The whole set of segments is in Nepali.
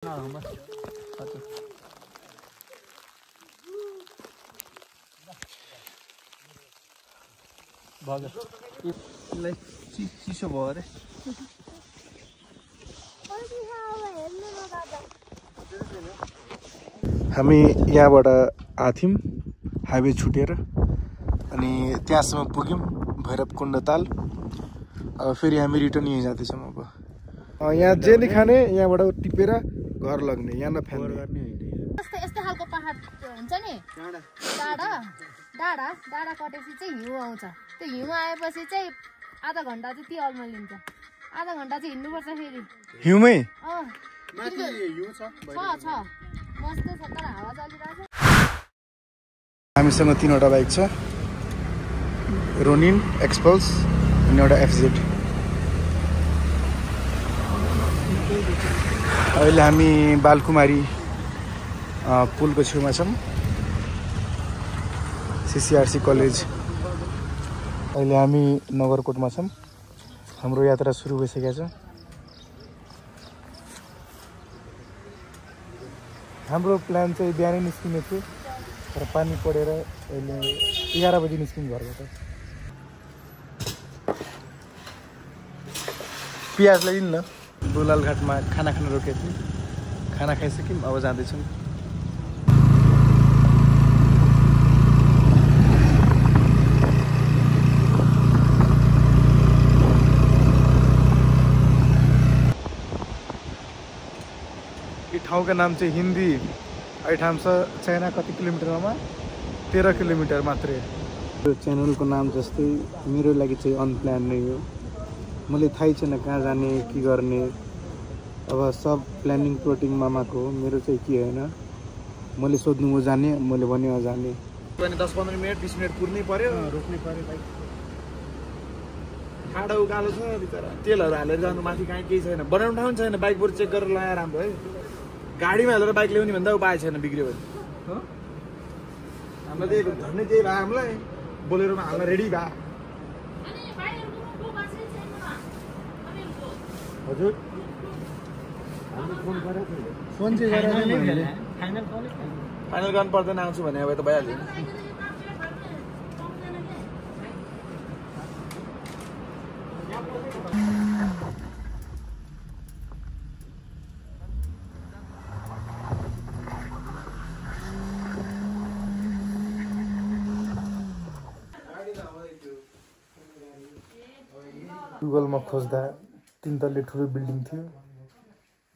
चिसो भयो अरे हामी यहाँबाट आथ्यौं हाइवे छुटेर अनि त्यहाँसम्म पुग्यौं भैरवकुण्ड ताल अब फेरि हामी रिटर्न यहीँ जाँदैछौँ अब यहाँ जे नि खाने यहाँबाट टिपेर घर लग्ने यहाँ नफ्याल्ने गर्ने यस्तो खालको पहाड हुन्छ नि डाँडा डाँडा डाँडा कटेपछि चाहिँ हिउँ आउँछ त्यो हिउँ आएपछि चाहिँ आधा घन्टा चाहिँ ती अल्मा लिन्छ आधा घन्टा चाहिँ हिँड्नुपर्छ फेरि हिउँमै छ मस्त छ तर हावा चलिरहेको छ हामीसँग 3वटा बाइक छ रोनिन एक्सपल्स अनि एउटा एफजेड अहिले हामी बालकुमारी पुलको छेउमा छौँ सीसीआरसी कलेज अहिले हामी नगरकोटमा छौँ हाम्रो यात्रा सुरु भइसकेको छ हाम्रो प्लान चाहिँ बिहानै निस्किने थियो तर पानी परेर अहिले 11 बजी निस्किनु घरबाट पियाज ल्याइदिनु न दुलाल घाटमा खाना खान रोकेको थियौँ खाना खाइसक्यौँ अब जाँदैछौँ यो ठाउँको नाम चाहिँ हिन्दी ठाउँ छ चाइना कति किलोमिटरमा 13 किलोमिटर मात्रै यो च्यानलको नाम जस्तै मेरो लागि चाहिँ अनप्लान नै हो मैले थाहै छैन कहाँ जाने के गर्ने अब सब प्लानिङ प्लोटिङ मामाको हो मेरो चाहिँ के होइन मैले सोध्नु म जाने मैले भने जाने 10-15 मिनट 20 मिनट कुर्नै पर्यो रोक्नै पर्यो बाइक खाडा उकालो छ बिचरा तेलहरू हालेर जानु माथि कहीँ केही छैन बनाउनु ठाउँ छैन बाइक बरु चेक गरेर लगाएर राम्रो है गाडीमा हालेर बाइक ल्याउने भन्दा उपाय छैन बिग्रियो भने हामीलाई त्यही भन्ने त्यही भयो हामीलाई बोलेरोमा हाल्न रेडी भए हजुर फोन चाहिँ फाइनल गर्नु पर्दैन आउँछु भने अब त भइहाल्यो गुगलमा खोज्दा 3 तल्ले ठुलो बिल्डिङ थियो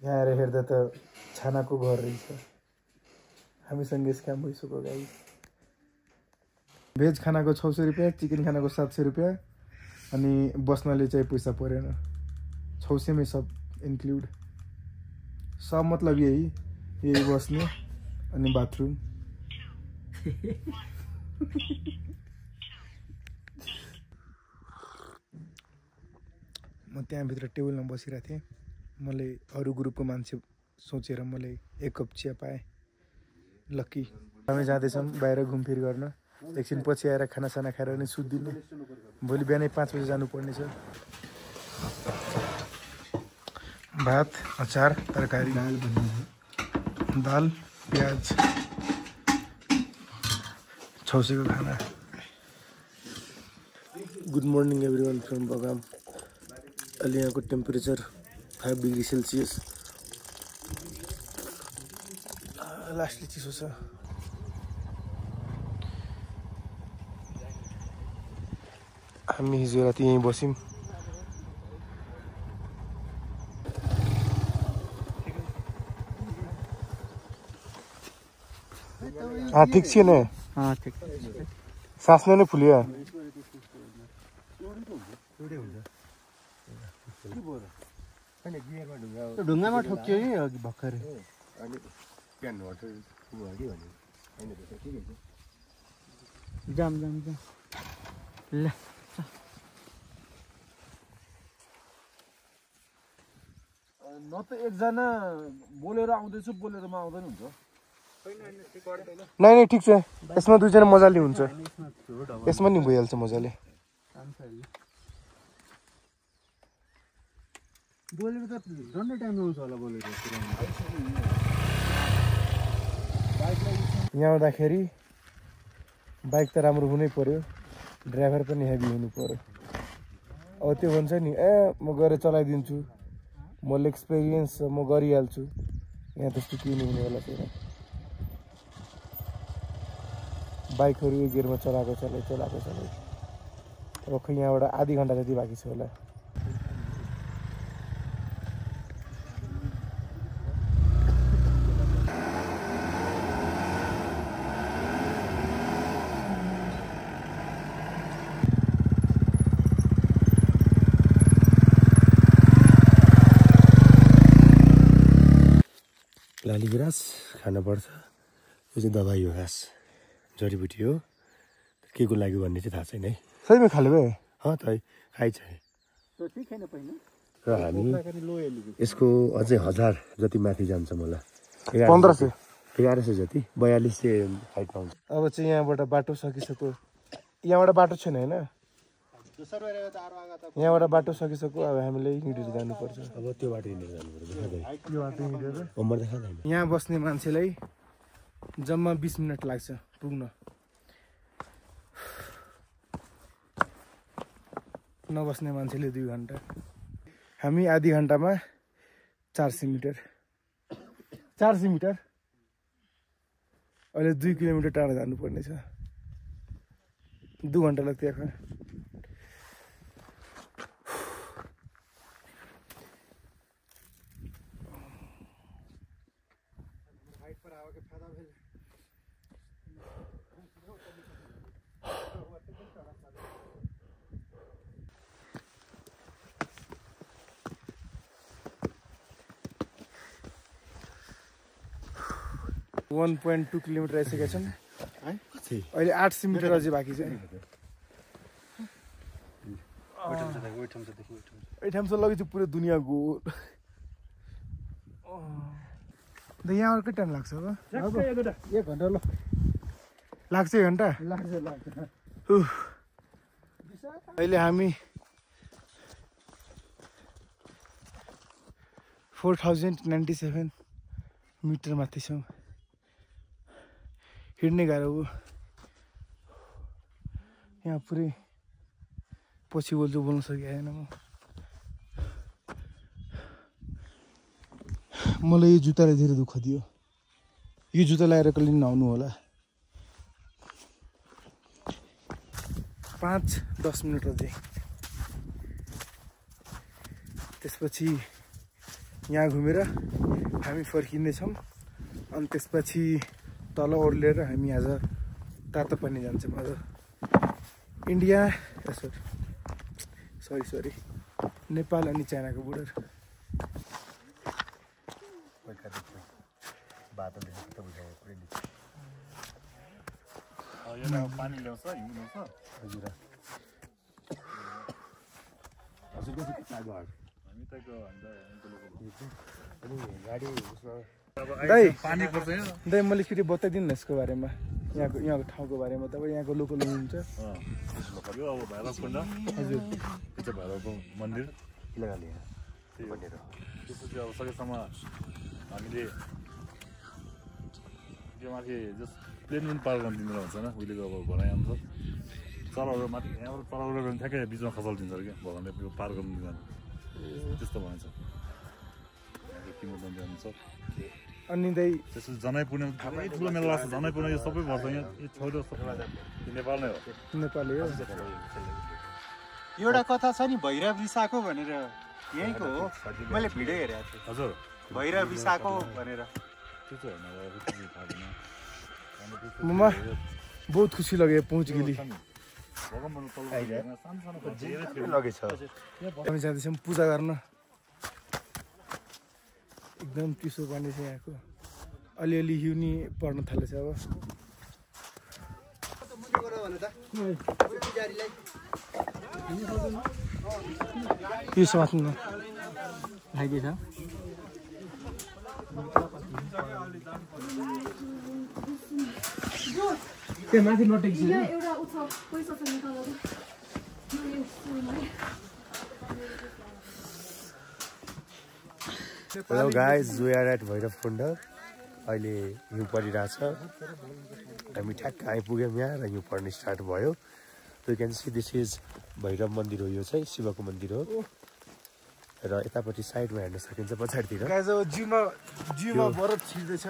यहाँ आएर हेर्दा त छानाको घर रहेछ हामीसँग स्क्याम भइसक्यो गाई भेज खानाको 600 रुपियाँ चिकन खानाको 700 रुपियाँ अनि बस्नले चाहिँ पैसा परेन 600 मै सब इन्क्लुड सब मतलब यही बस्ने अनि बाथरुम म त्यहाँभित्र टेबलमा बसिरहेको थिएँ मैले अरू ग्रुपको मान्छे सोचेर मैले 1 कप चिया पाएँ लक्की हामी जाँदैछौँ बाहिर घुमफिर गर्न एकछिन पछि आएर खानासाना खाएर अनि सुत्दिने भोलि बिहानै 5 बजी जानुपर्ने छ भात अचार तरकारी दाल प्याज 600 को खाना गुड मर्निङ एभ्रिवान फ्रम बगाम अहिले यहाँको टेम्परेचर 5 डिग्री सेल्सियस लास्टली चिसो छ हामी हिजो राति यहीँ बस्यौँ ठीक छ नि सास नै फुल्यो ढुङ्गामा ठोक्यो नि अघि भर्खरै जाम ल न त एकजना बोलेर आउँदैछु बोलेरमा आउँदैन हुन्छ नहीं ठीक छ यसमा दुईजना मजाले हुन्छ यसमा नि भइहाल्छ मजाले बोलेको त झन्डै टाइम आउँछ होला बोलेको यहाँ आउँदाखेरि बाइक त राम्रो हुनै पर्यो ड्राइभर पनि हेभी हुनु पर्यो अब त्यो भन्छ नि म गएर चलाइदिन्छु मैले एक्सपिरियन्स म गरिहाल्छु यहाँ त्यस्तो केही नै हुने होला छैन बाइकहरू एक गियरमा चलाएको अब खै यहाँबाट आधी घन्टा जति बाँकी छ होला लाली गुराँस खानुपर्छ यो चाहिँ दबाई हो घाँस जडीबुटी हो के को लागि भन्ने चाहिँ थाहा छैन है सहीमा खाले भए त खाइछ र हामी यसको अझै 1000 जति माथि जान्छ मलाई 1100 जति 4200 हाइटमा हुन्छ अब चाहिँ यहाँबाट बाटो सकिसक्यो यहाँबाट बाटो छैन हैन यहाँबाट बाटो सकिसक्यो अब हामीले हिँडेर जानुपर्छ अब त्यो बाटो हिँडेर जानुपर्छ यहाँ बस्ने मान्छेलाई जम्मा 20 मिनट लाग्छ पुग्न नबस्ने मान्छेले 2 घन्टा हामी आधी घन्टामा 400 मिटर अहिले 2 किलोमिटर टाढा जानुपर्ने छ 2 घन्टा लाग्थ्यो यहाँ है 1.2 किलोमिटर आइसकेका छन् अहिले 800 मिटर अझै बाँकी छ ठाउँसम्म लगेपछि पुरै दुनियाँ गोल यहाँबाट कति टाइम लाग्छ अब 1 घन्टा ल लाग्छ 1 घन्टा अहिले हामी 4097 मिटर माथि छौँ हिँड्ने गाह्रो हो यहाँ पुरै पछि बोल्न सकिएन मलाई यो जुत्ताले धेरै दुःख दियो यो जुत्ता लगाएर कहिले नआउनु होला 5-10 मिनट अझै त्यसपछि यहाँ घुमेर हामी फर्किँदैछौँ अनि त्यसपछि तल ओर्लेर हामी आज तातोपानी जान्छौँ आज इन्डिया सरी नेपाल अनि चाइनाको बोर्डर पानी ल्याउँछ हिँड्नुहुन्छ दाइ मैले फेरि बताइदिनु न यसको बारेमा यहाँको ठाउँको बारेमा तपाईँ यहाँको लोकल हुनुहुन्छ अब भैरवकुण्ड हजुर त्यो चाहिँ भैरवको मन्दिर त्यसपछि अब सकेसम्म हामीले त्यो माथि जस्ट प्लेन पनि पार गर्न दिँदैन भन्छ होइन उहिलेको अब भनाइ अनुसार चलाउरो माथि यहाँबाट चलाउरो गर्ने ठ्याक्कै बिचमा खसालिदिन्छ अरे क्या भगवान्ले पार गर्नु दिँदैन त्यस्तो भन्छ किमबदन्ती अनुसार अनि दाइ त्यसपछि जनाइ पुण्य ठुलो मेला लाग्छ जनाइ पुण्य यो सबै वर्ष यहाँ यो छोरो नेपाल नै हो नेपाली हो एउटा कथा छ नि भैरव रिसाको भनेर यहीँको हो मैले भिडियो हेरेको थिएँ हजुर भैरव रिसाको भनेर त्यो चाहिँ होइन ममा बहुत खुसी लगे पहुँच गेली हामी जाँदैछौँ पूजा गर्न एकदम चिसो पानी छ यहाँको अलिअलि हिउनी पर्न थालेछ अब के समात्नु लाग्दैछ त्यो माथि नटेक्छ एउटा उठ पैसा छ निकालेर hello guys we are at Bhairavkund अहिले हिउँ परिरहेछ हामी ठ्याक्क आइपुग्यौँ यहाँ र हिउँ पर्ने स्टार्ट भयो you can see this is Bhairav मन्दिर हो यो चाहिँ शिवको मन्दिर हो र यतापट्टि साइडमा हेर्न सकिन्छ पछाडितिर जिउमा बरफ छिर्दैछ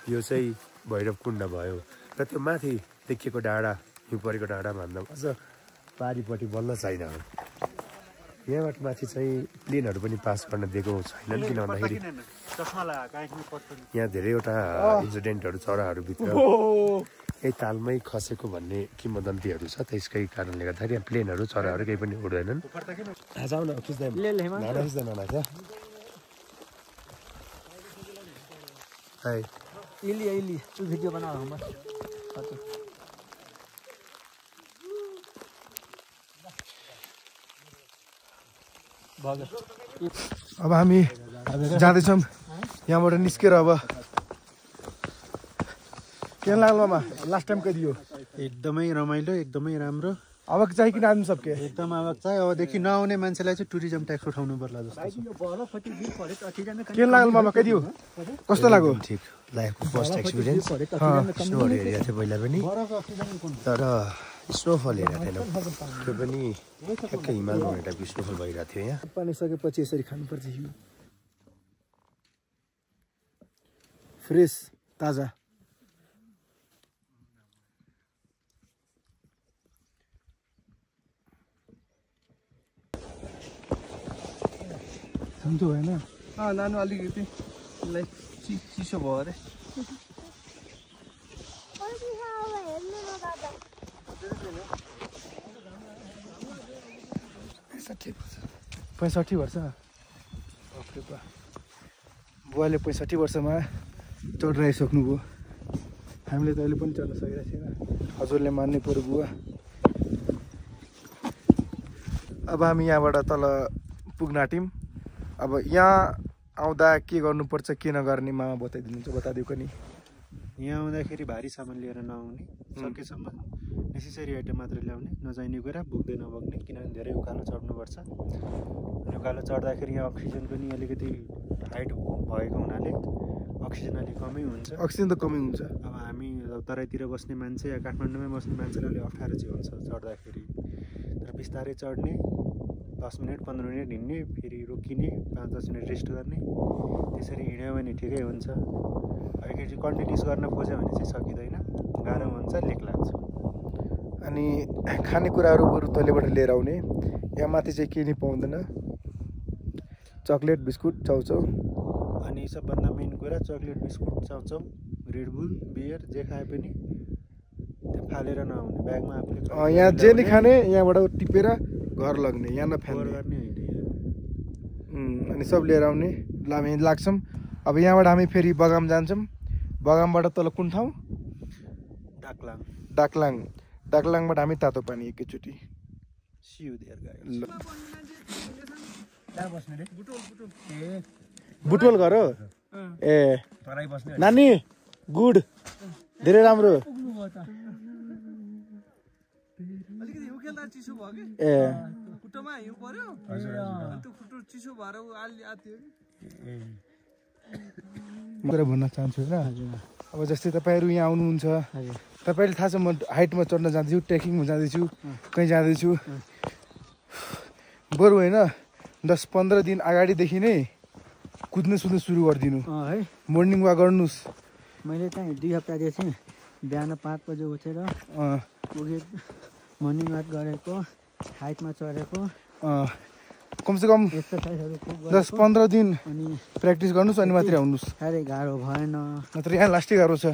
यो चाहिँ भैरवकुण्ड भयो र त्यो माथि देखिएको डाँडा हिउँ परेको डाँडा भन्दा अझ पारिपट्टि बल्ल छैन यहाँबाट माथि चाहिँ प्लेनहरू पनि पास गर्न दिएको छैनन् किन भन्दाखेरि यहाँ धेरैवटा इन्सिडेन्टहरू चराहरूभित्र यही तालमै खसेको भन्ने किंवदन्तीहरू छ त्यसकै कारणले गर्दाखेरि यहाँ प्लेनहरू चराहरू केही पनि उड्दैनन् जाऊ न खिच्दै भिडियो बनाऊ अब हामी जाँदैछौँ यहाँबाट निस्केर अब के लाग्यो मामा लास्ट टाइम कति हो एकदमै रमाइलो एकदमै राम्रो अब चाहिँ किन आदमी सबके एकदम अब चाहिँ अबदेखि नआउने मान्छेलाई चाहिँ टुरिज्म ट्याक्स उठाउनु पर्ला जस्तो के लाग्यो मामा कति हो कस्तो लाग्यो ठिक लाइफको फर्स्ट एक्सपिरियन्स स्नोहरू हेरेको थियो पहिला पनि तर स्नोफल हेरेको थिएन त्यो पनि ठ्याक्कै हिमाल भन्ने टाइपको स्नोफल भइरहेको थियो यहाँ पानी सकेपछि यसरी खानुपर्छ हिउँ फ्रेस ताजा सन्चो होइन नानु अलिकति चिसो भयो अरे पैँसठी वर्ष बुवाले 65 वर्षमा चढिरहेसक्नुभयो हामीले त अहिले पनि चढ्न सकिरहेको छैन हजुरले मान्नै पर्यो बुवा अब हामी यहाँबाट तल पुग्न आँट्यौँ अब यहाँ आउँदा के गर्नुपर्छ के नगर्ने मामा बताइदिनुहुन्छ बताइदिएको नि यहाँ आउँदाखेरि भारी सामान लिएर नआउने सकेसम्म नेसेसरी आइटम मात्र ल्याउने नजाइने कुरा बोक्दै नबोक्ने किनभने धेरै उकालो चढ्नुपर्छ उकालो चढ्दाखेरि यहाँ अक्सिजन पनि अलिकति हाइट भएको हुनाले अक्सिजन अलिक कमै हुन्छ अक्सिजन त कमै हुन्छ अब हामी तराईतिर बस्ने मान्छे या काठमाडौँमै बस्ने मान्छेलाई अलिक अप्ठ्यारो चाहिँ हुन्छ चढ्दाखेरि तर बिस्तारै चढ्ने 10 मिनट 15 मिनट हिँड्ने फेरि रोकिने 5-10 मिनट रेस्ट गर्ने त्यसरी हिँड्यो भने ठिकै हुन्छ एकैचोटि कन्टिन्युस गर्न खोज्यो भने चाहिँ सकिँदैन गाह्रो हुन्छ लेक लाग्छ अनि खानेकुराहरू बरु तलबाट लिएर आउने यहाँ माथि चाहिँ के नि पाउँदैन चक्लेट बिस्कुट चाउचाउ अनि सबभन्दा मेन कुरा चक्लेट बिस्कुट चाउचाउ रेडबुल बियर जे खाए पनि त्यो फालेर नआउने ब्यागमा आफूले यहाँ जे नि खाने यहाँबाट टिपेर घर लग्ने यहाँ नफ्याल्ने गर्ने होइन अनि सब लिएर आउने हामी लाग्छौँ अब यहाँबाट हामी फेरि बगाम जान्छौँ बगामबाट तल कुन ठाउँ डाकलाङबाट हामी तातो पानी एकैचोटि बुटोल घर हो ए नानी गुड धेरै राम्रो ए म भन्न चाहन्छु होइन अब जस्तै तपाईँहरू यहाँ आउनुहुन्छ तपाईँले थाहा छ म हाइटमा चढ्न जाँदैछु ट्रेकिङमा जाँदैछु कहीँ जाँदैछु बरु होइन 10-15 दिन अगाडिदेखि नै कुद्नु सुरु गरिदिनु है मर्निङ वाक गर्नुहोस् मैले चाहिँ 2 हप्तादेखि बिहान 5 बजे उठेर पुगे मर्निङ वाक गरेको हाइटमा चढेको कमसेकम 10-15 दिन अनि प्र्याक्टिस गर्नुहोस् अनि मात्रै आउनुहोस् साह्रै गाह्रो भएन नत्र यहाँ लास्टै गाह्रो छ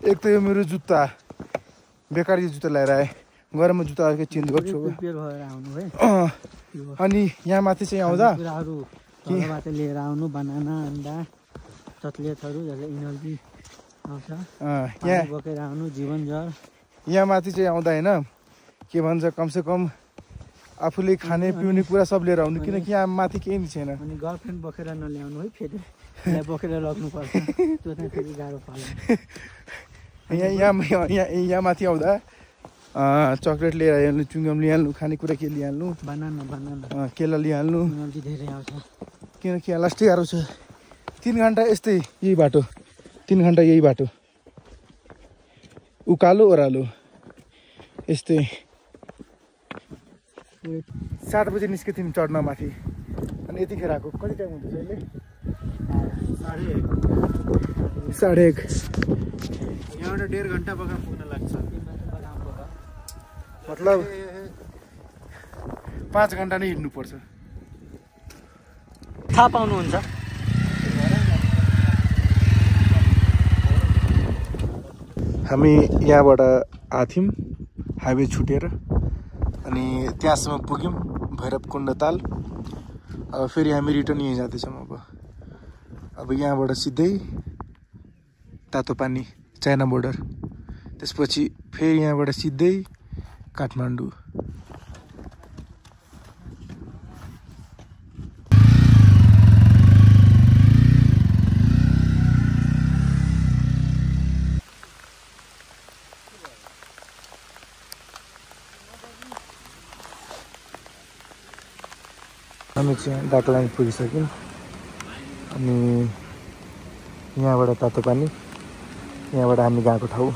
एक त यो मेरो जुत्ता बेकार यो जुत्ता ल्याएर आएँ गरममा जुत्ता अर्कै चेन्ज गर्छु प्रिपेयर भएर आउनु है अनि यहाँ माथि चाहिँ आउँदा कुराहरू घरबाट लिएर आउनु बनाना अन्डा चक्लेटहरू जसले इनर्जी आउँछ यहाँ बोकेर आउनु जीवन जल यहाँ माथि चाहिँ आउँदा होइन के भन्छ कमसेकम आफूले खाने पिउने कुरा सब लिएर आउनु किनकि यहाँ माथि केही नि छैन अनि गर्लफ्रेन्ड बोकेर नल्याउनु है फेरि बोकेर लग्नुपर्छ त्यो चाहिँ फेरि गाह्रो पर्छ यहाँ माथि आउँदा चक्लेट लिएर आइहाल्नु चुङ्गम लिइहाल्नु खानेकुरा के लिइहाल्नु बनाना केला लिइहाल्नु एनर्जी धेरै आउँछ किनकि यहाँ लास्टै गाह्रो छ 3 घन्टा यस्तै यही बाटो 3 घन्टा यही बाटो उकालो ओह्रालो यस्तै 7 बजे निस्के थियौँ चढ्न माथि अनि यतिखेर आएको कति टाइम हुँदैछ अहिले 1:30 यहाँबाट 1.5 घन्टा बगा पुग्न लाग्छ मतलब 5 घन्टा नै हिँड्नुपर्छ थाहा पाउनुहुन्छ हामी यहाँबाट आएको थियौँ हाइवे छुटेर अनि त्यहाँसम्म पुग्यौँ भैरवकुण्ड ताल अब फेरि हामी रिटर्न यहीँ जाँदैछौँ अब यहाँबाट सिधै तातो पानी चाइना बोर्डर त्यसपछि फेरि यहाँबाट सिधै काठमाडौँ हामी चाहिँ डाकलाइन पुगिसक्यौँ अनि यहाँबाट तातो पानी यहाँबाट हामी गएको ठाउँ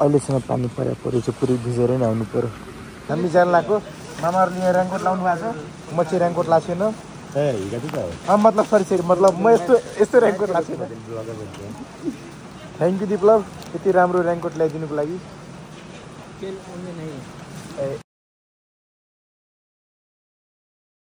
अहिलेसम्म पानी पऱ्यो चाहिँ पुरै भिजेर नै आउनु पऱ्यो हामी जान लाग्यो मामाहरूले यहाँ रेनकोट लाउनु भएको छ म चाहिँ रेनकोट लाएको छैन मतलब सरी मतलब म यस्तो रेनकोट लाएको छैन थ्याङ्क यू दिप्लव यति राम्रो रेनकोट ल्याइदिनुको लागि